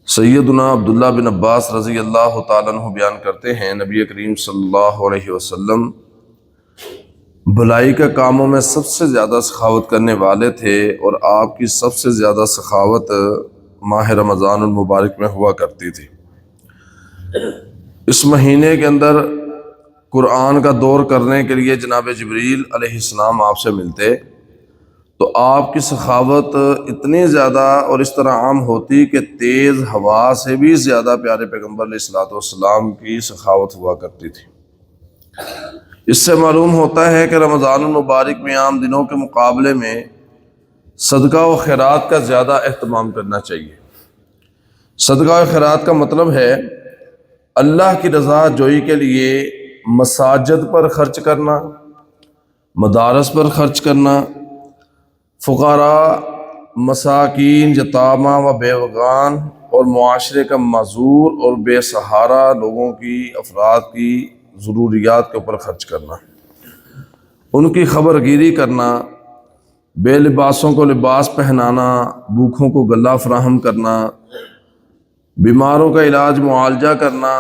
سیدنا عبداللہ بن عباس رضی اللہ تعالیٰ عنہ بیان کرتے ہیں، نبی کریم صلی اللہ علیہ وسلم بھلائی کے کاموں میں سب سے زیادہ سخاوت کرنے والے تھے، اور آپ کی سب سے زیادہ سخاوت ماہ رمضان المبارک میں ہوا کرتی تھی۔ اس مہینے کے اندر قرآن کا دور کرنے کے لیے جناب جبریل علیہ السلام آپ سے ملتے، تو آپ کی سخاوت اتنی زیادہ اور اس طرح عام ہوتی کہ تیز ہوا سے بھی زیادہ پیارے پیغمبر علیہ الصلوۃ والسلام کی سخاوت ہوا کرتی تھی۔ اس سے معلوم ہوتا ہے کہ رمضان المبارک میں عام دنوں کے مقابلے میں صدقہ و خیرات کا زیادہ اہتمام کرنا چاہیے۔ صدقہ و خیرات کا مطلب ہے اللہ کی رضا جوئی کے لیے مساجد پر خرچ کرنا، مدارس پر خرچ کرنا، فقراء، مساکین، یتامہ و بیوگان اور معاشرے کا معذور اور بے سہارا لوگوں کی، افراد کی ضروریات کے اوپر خرچ کرنا، ان کی خبر گیری کرنا، بے لباسوں کو لباس پہنانا، بھوکھوں کو غلہ فراہم کرنا، بیماروں کا علاج معالجہ کرنا،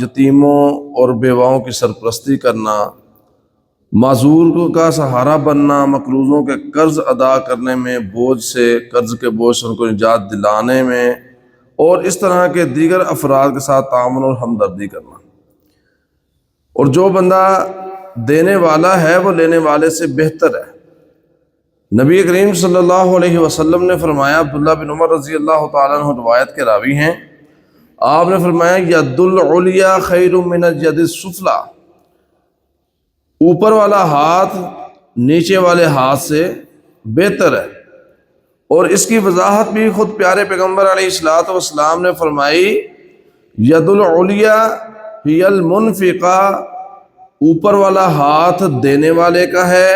یتیموں اور بیواؤں کی سرپرستی کرنا، معذور کا سہارا بننا، مقروضوں کے قرض ادا کرنے میں، قرض کے بوجھ سے ان کو نجات دلانے میں، اور اس طرح کے دیگر افراد کے ساتھ تعاون اور ہمدردی کرنا۔ اور جو بندہ دینے والا ہے وہ لینے والے سے بہتر ہے۔ نبی کریم صلی اللہ علیہ وسلم نے فرمایا، عبداللہ بن عمر رضی اللہ تعالیٰ عنہ روایت کے راوی ہیں، آپ نے فرمایا ید العلیٰ خیر من الید السفلی، اوپر والا ہاتھ نیچے والے ہاتھ سے بہتر ہے۔ اور اس کی وضاحت بھی خود پیارے پیغمبر علیہ الصلوۃ والسلام نے فرمائی، ید العلیٰ ہی المنفقہ، اوپر والا ہاتھ دینے والے کا ہے،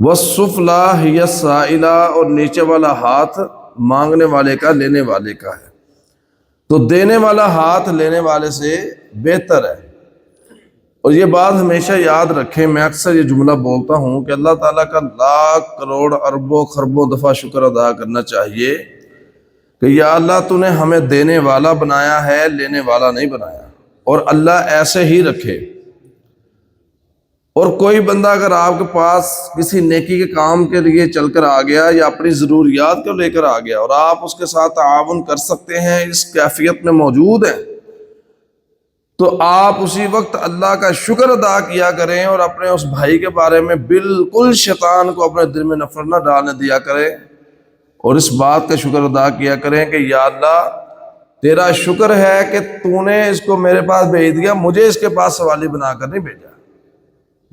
والسفلی ہی السائلہ، اور نیچے والا ہاتھ مانگنے والے کا، لینے والے کا ہے۔ تو دینے والا ہاتھ لینے والے سے بہتر ہے۔ اور یہ بات ہمیشہ یاد رکھیں، میں اکثر یہ جملہ بولتا ہوں کہ اللہ تعالیٰ کا لاکھ کروڑ اربوں خربوں دفعہ شکر ادا کرنا چاہیے کہ یا اللہ تو نے ہمیں دینے والا بنایا ہے، لینے والا نہیں بنایا، اور اللہ ایسے ہی رکھے۔ اور کوئی بندہ اگر آپ کے پاس کسی نیکی کے کام کے لیے چل کر آ گیا یا اپنی ضروریات کو لے کر آ گیا، اور آپ اس کے ساتھ تعاون کر سکتے ہیں، اس کیفیت میں موجود ہیں، تو آپ اسی وقت اللہ کا شکر ادا کیا کریں، اور اپنے اس بھائی کے بارے میں بالکل شیطان کو اپنے دل میں نفرت نہ ڈالنے دیا کریں، اور اس بات کا شکر ادا کیا کریں کہ یا اللہ تیرا شکر ہے کہ تو نے اس کو میرے پاس بھیج دیا، مجھے اس کے پاس سوالی بنا کر نہیں بھیجا۔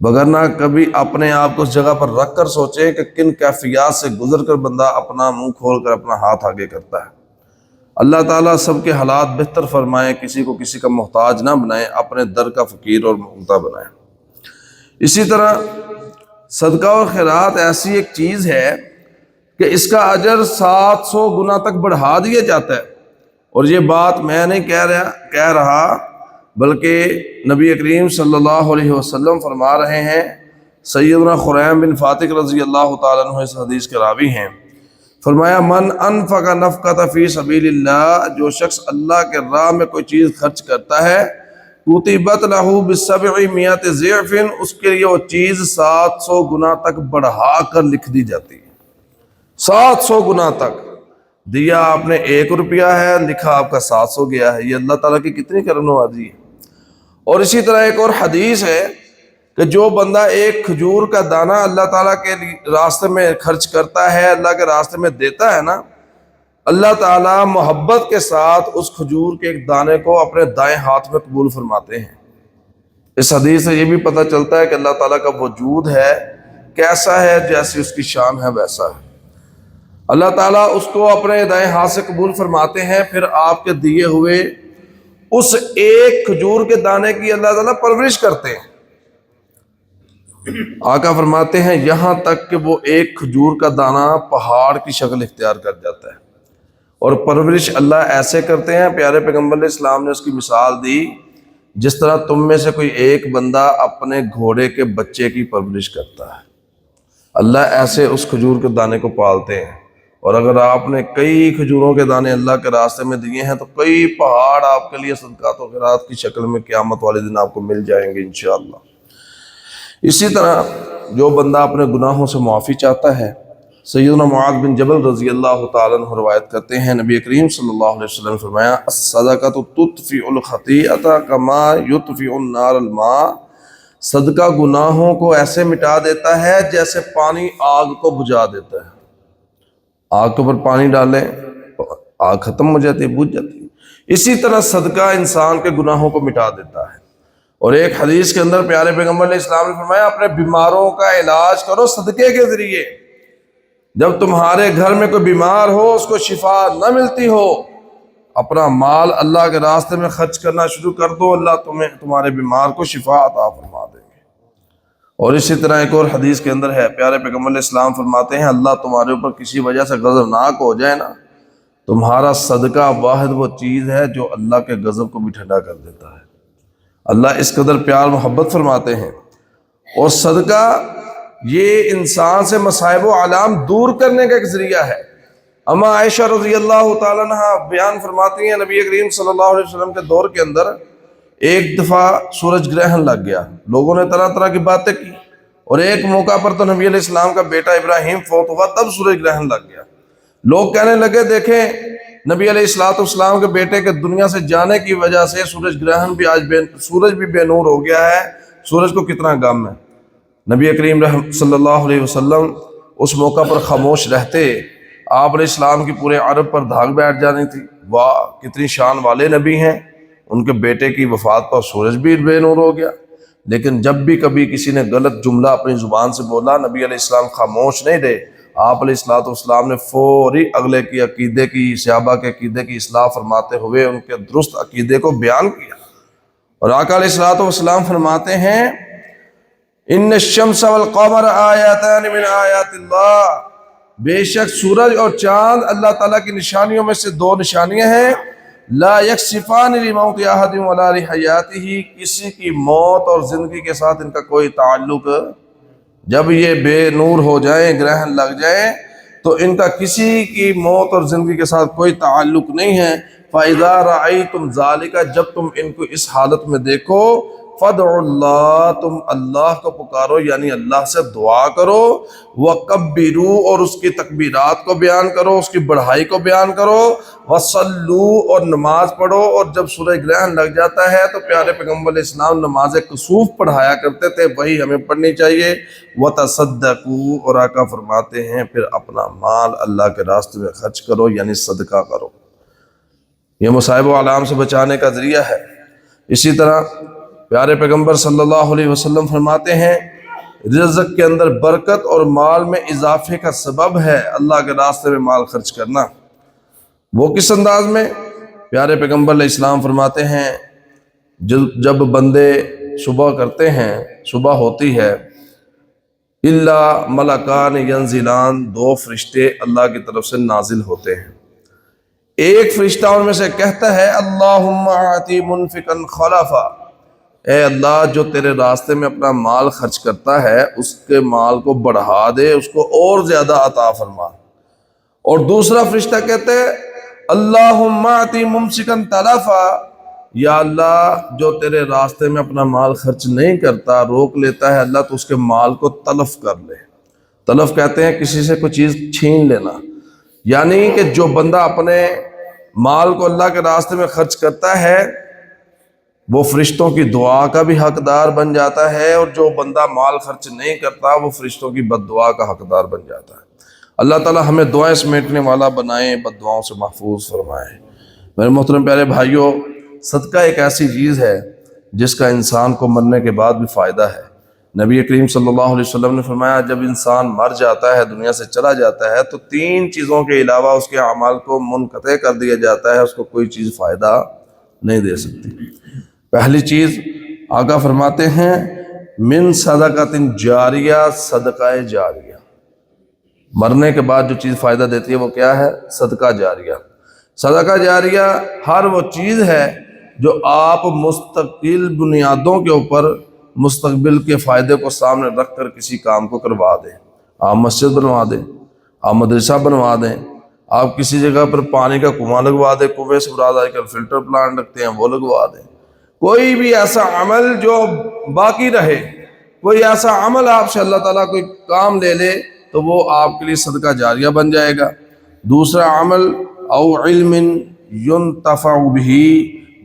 بگرنہ کبھی اپنے آپ کو اس جگہ پر رکھ کر سوچیں کہ کن کیفیات سے گزر کر بندہ اپنا منہ کھول کر اپنا ہاتھ آگے کرتا ہے۔ اللہ تعالیٰ سب کے حالات بہتر فرمائے، کسی کو کسی کا محتاج نہ بنائے، اپنے در کا فقیر اور محتاج بنائے۔ اسی طرح صدقہ اور خیرات ایسی ایک چیز ہے کہ اس کا اجر 700 گنا تک بڑھا دیا جاتا ہے۔ اور یہ بات میں نہیں کہہ رہا بلکہ نبی کریم صلی اللہ علیہ وسلم فرما رہے ہیں۔ سیدنا خریم بن فاتق رضی اللہ تعالیٰ عنہ اس حدیث کے راوی ہیں، فرمایا من انفق نفقۃ فی سبیل اللہ، جو شخص اللہ کے راہ میں کوئی چیز خرچ کرتا ہے، کتبت لہ ب700 ضعف، اس کے لیے وہ چیز 700 گنا تک بڑھا کر لکھ دی جاتی ہے۔ 700 گنا تک دیا آپ نے 1 روپیہ ہے، لکھا آپ کا 700 گیا ہے۔ یہ اللہ تعالیٰ کی کتنی کرم نوازی ہے۔ اور اسی طرح ایک اور حدیث ہے کہ جو بندہ ایک کھجور کا دانہ اللہ تعالیٰ کے راستے میں خرچ کرتا ہے، اللہ کے راستے میں دیتا ہے نا، اللہ تعالیٰ محبت کے ساتھ اس کھجور کے ایک دانے کو اپنے دائیں ہاتھ میں قبول فرماتے ہیں۔ اس حدیث سے یہ بھی پتہ چلتا ہے کہ اللہ تعالیٰ کا وجود ہے کیسا ہے، جیسی اس کی شان ہے ویسا ہے۔ اللہ تعالیٰ اس کو اپنے دائیں ہاتھ سے قبول فرماتے ہیں، پھر آپ کے دیے ہوئے اس ایک کھجور کے دانے کی اللہ تعالیٰ پرورش کرتے ہیں۔ آقا فرماتے ہیں یہاں تک کہ وہ ایک کھجور کا دانہ پہاڑ کی شکل اختیار کر جاتا ہے۔ اور پرورش اللہ ایسے کرتے ہیں، پیارے پیغمبر علیہ السلام نے اس کی مثال دی، جس طرح تم میں سے کوئی ایک بندہ اپنے گھوڑے کے بچے کی پرورش کرتا ہے، اللہ ایسے اس کھجور کے دانے کو پالتے ہیں۔ اور اگر آپ نے کئی کھجوروں کے دانے اللہ کے راستے میں دیے ہیں تو کئی پہاڑ آپ کے لیے صدقات و خیرات کی شکل میں قیامت والے دن آپ کو مل جائیں گے انشاءاللہ۔ اسی طرح جو بندہ اپنے گناہوں سے معافی چاہتا ہے، سیدنا معاذ بن جبل رضی اللہ تعالیٰ عنہ روایت کرتے ہیں، نبی کریم صلی اللہ علیہ وسلم نے فرمایا الصدقۃ تطفئ الخطیئۃ کما یطفئ النار الماء، صدقہ گناہوں کو ایسے مٹا دیتا ہے جیسے پانی آگ کو بجھا دیتا ہے۔ آگ کے اوپر پانی ڈالیں آگ ختم ہو جاتی ہے، بجھ جاتی ہے۔ اسی طرح صدقہ انسان کے گناہوں کو مٹا دیتا ہے۔ اور ایک حدیث کے اندر پیارے پیغمبر علیہ السلام نے فرمایا اپنے بیماروں کا علاج کرو صدقے کے ذریعے۔ جب تمہارے گھر میں کوئی بیمار ہو، اس کو شفا نہ ملتی ہو، اپنا مال اللہ کے راستے میں خرچ کرنا شروع کر دو، اللہ تمہارے بیمار کو شفا عطا فرما دیں گے۔ اور اسی طرح ایک اور حدیث کے اندر ہے، پیارے پیغمبر علیہ السلام فرماتے ہیں اللہ تمہارے اوپر کسی وجہ سے غضبناک ہو جائے نا، تمہارا صدقہ واحد وہ چیز ہے جو اللہ کے غضب کو بھی ٹھنڈا کر دیتا ہے۔ اللہ اس قدر پیار محبت فرماتے ہیں۔ اور صدقہ یہ انسان سے مصائب و آلام دور کرنے کا ایک ذریعہ ہے۔ اما عائشہ رضی اللہ تعالیٰ عنہ بیان فرماتی ہیں نبی کریم صلی اللہ علیہ وسلم کے دور کے اندر ایک دفعہ سورج گرہن لگ گیا، لوگوں نے طرح طرح کی باتیں کی، اور ایک موقع پر تو نبی علیہ السلام کا بیٹا ابراہیم فوت ہوا، تب سورج گرہن لگ گیا۔ لوگ کہنے لگے دیکھیں نبی علیہ السلام کے بیٹے کے دنیا سے جانے کی وجہ سے سورج گرہن بھی سورج بھی بے نور ہو گیا ہے، سورج کو کتنا غم ہے۔ نبی کریم صلی اللہ علیہ وسلم اس موقع پر خاموش رہتے، آپ علیہ السلام کی پورے عرب پر دھاگ بیٹھ جانی تھی، واہ کتنی شان والے نبی ہیں، ان کے بیٹے کی وفات پر سورج بھی بے نور ہو گیا۔ لیکن جب بھی کبھی کسی نے غلط جملہ اپنی زبان سے بولا، نبی علیہ السلام خاموش نہیں رہے، آپ علیہ السلام نے فوری اگلے کی عقیدے کی، صحابہ کے عقیدے کی اصلاح فرماتے ہوئے ان کے درست عقیدے کو بیان کیا۔ اور آقا علیہ السلام فرماتے ہیں ان الشمس والقمر آیاتان من آیات اللہ، بے شک سورج اور چاند اللہ تعالیٰ کی نشانیوں میں سے دو نشانیاں ہیں، لا یکسفان لموت احد ولا لحیاتہ، کسی کی موت اور زندگی کے ساتھ ان کا کوئی تعلق، جب یہ بے نور ہو جائیں، گرہن لگ جائیں، تو ان کا کسی کی موت اور زندگی کے ساتھ کوئی تعلق نہیں ہے۔ فَإِذَا رَأَيْتُمْ ذَلِكَ، جب تم ان کو اس حالت میں دیکھو، فَادْعُوا اللَّهَ، تم اللہ کو پکارو، یعنی اللہ سے دعا کرو، وَكَبِّرُوا، اور اس کی تکبیرات کو بیان کرو، اس کی بڑھائی کو بیان کرو، وَصَلُّوا، اور نماز پڑھو۔ اور جب سورج گرہن لگ جاتا ہے تو پیارے پیغمبر علیہ السلام نماز کسوف پڑھایا کرتے تھے، وہی ہمیں پڑھنی چاہیے۔ وَتَصَدَّقُوا، اور آقا فرماتے ہیں پھر اپنا مال اللہ کے راستے میں خرچ کرو، یعنی صدقہ کرو، یہ مصائب و آلام سے بچانے کا ذریعہ ہے۔ اسی طرح پیارے پیغمبر صلی اللہ علیہ وسلم فرماتے ہیں رزق کے اندر برکت اور مال میں اضافے کا سبب ہے اللہ کے راستے میں مال خرچ کرنا۔ وہ کس انداز میں؟ پیارے پیغمبر علیہ السلام فرماتے ہیں جب بندے صبح کرتے ہیں، صبح ہوتی ہے، الا ملکان ینزلان، دو فرشتے اللہ کی طرف سے نازل ہوتے ہیں۔ ایک فرشتہ ان میں سے کہتا ہے اللہم آتی منفقا خلفا، اے اللہ جو تیرے راستے میں اپنا مال خرچ کرتا ہے اس کے مال کو بڑھا دے، اس کو اور زیادہ عطا فرما۔ اور دوسرا فرشتہ کہتے ہیں اللہم آتی ممسکا تلفا، یا اللہ جو تیرے راستے میں اپنا مال خرچ نہیں کرتا، روک لیتا ہے، اللہ تو اس کے مال کو تلف کر لے۔ تلف کہتے ہیں کسی سے کوئی چیز چھین لینا، یعنی کہ جو بندہ اپنے مال کو اللہ کے راستے میں خرچ کرتا ہے وہ فرشتوں کی دعا کا بھی حقدار بن جاتا ہے، اور جو بندہ مال خرچ نہیں کرتا وہ فرشتوں کی بد دعا کا حقدار بن جاتا ہے۔ اللہ تعالی ہمیں دعائیں سمیٹنے والا بنائیں، بد دعاؤں سے محفوظ فرمائیں۔ میرے محترم پیارے بھائیوں، صدقہ ایک ایسی چیز ہے جس کا انسان کو مرنے کے بعد بھی فائدہ ہے۔ نبی کریم صلی اللہ علیہ وسلم نے فرمایا جب انسان مر جاتا ہے، دنیا سے چلا جاتا ہے، تو تین چیزوں کے علاوہ اس کے اعمال کو منقطع کر دیا جاتا ہے، اس کو کوئی چیز فائدہ نہیں دے سکتی۔ پہلی چیز آقا فرماتے ہیں من صدقۃ جاریہ، صدقہ جاریہ، مرنے کے بعد جو چیز فائدہ دیتی ہے وہ کیا ہے؟ صدقہ جاریہ۔ صدقہ جاریہ ہر وہ چیز ہے جو آپ مستقل بنیادوں کے اوپر مستقبل کے فائدے کو سامنے رکھ کر کسی کام کو کروا دیں۔ آپ مسجد بنوا دیں، آپ مدرسہ بنوا دیں، آپ کسی جگہ پر پانی کا کنواں لگوا دیں، کنویں سے مراد آج کل فلٹر پلانٹ رکھتے ہیں وہ لگوا دیں، کوئی بھی ایسا عمل جو باقی رہے، کوئی ایسا عمل آپ سے اللہ تعالیٰ کوئی کام لے لے تو وہ آپ کے لیے صدقہ جاریہ بن جائے گا۔ دوسرا عمل او علم ينتفع به،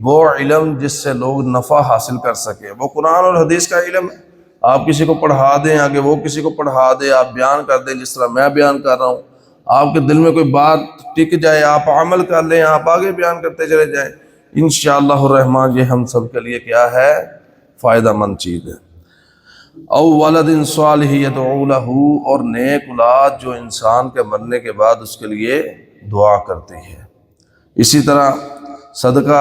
وہ علم جس سے لوگ نفع حاصل کر سکے، وہ قرآن اور حدیث کا علم ہے، آپ کسی کو پڑھا دیں، آگے وہ کسی کو پڑھا دے، آپ بیان کر دیں جس طرح میں بیان کر رہا ہوں، آپ کے دل میں کوئی بات ٹک جائے، آپ عمل کر لیں، آپ آگے بیان کرتے چلے جائیں، انشاءاللہ الرحمن یہ ہم سب کے لیے کیا ہے؟ فائدہ مند چیز ہے۔ او ولد صالح یدعو لہ، اور نیک اولاد جو انسان کے مرنے کے بعد اس کے لیے دعا کرتی ہے۔ اسی طرح صدقہ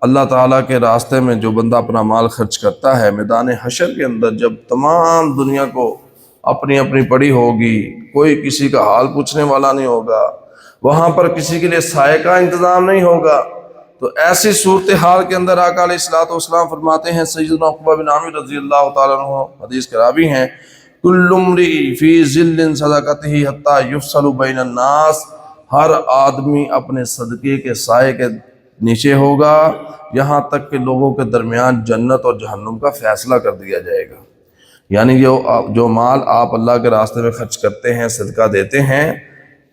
اللہ تعالیٰ کے راستے میں جو بندہ اپنا مال خرچ کرتا ہے، میدان حشر کے اندر جب تمام دنیا کو اپنی اپنی پڑی ہوگی، کوئی کسی کا حال پوچھنے والا نہیں ہوگا، وہاں پر کسی کے لیے سائے کا انتظام نہیں ہوگا، تو ایسی صورتحال کے اندر آقا علیہ الصلوۃ والسلام فرماتے ہیں، سیدنا عقبہ بن عامر رضی اللہ تعالیٰ عنہ حدیث کے راوی ہیں، کل امرئ فی ظل صدقتہ حتی یفصل بین الناس، ہر آدمی اپنے صدقے کے سائے کے نیچے ہوگا یہاں تک کہ لوگوں کے درمیان جنت اور جہنم کا فیصلہ کر دیا جائے گا۔ یعنی جو مال آپ اللہ کے راستے میں خرچ کرتے ہیں، صدقہ دیتے ہیں،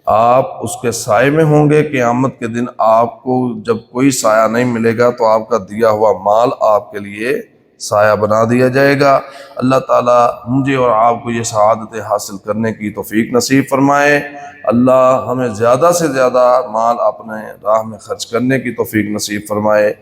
آپ اس کے سائے میں ہوں گے، قیامت کے دن آپ کو جب کوئی سایہ نہیں ملے گا تو آپ کا دیا ہوا مال آپ کے لیے سایہ بنا دیا جائے گا۔ اللہ تعالیٰ مجھے اور آپ کو یہ سعادت حاصل کرنے کی توفیق نصیب فرمائے۔ اللہ ہمیں زیادہ سے زیادہ مال اپنے راہ میں خرچ کرنے کی توفیق نصیب فرمائے۔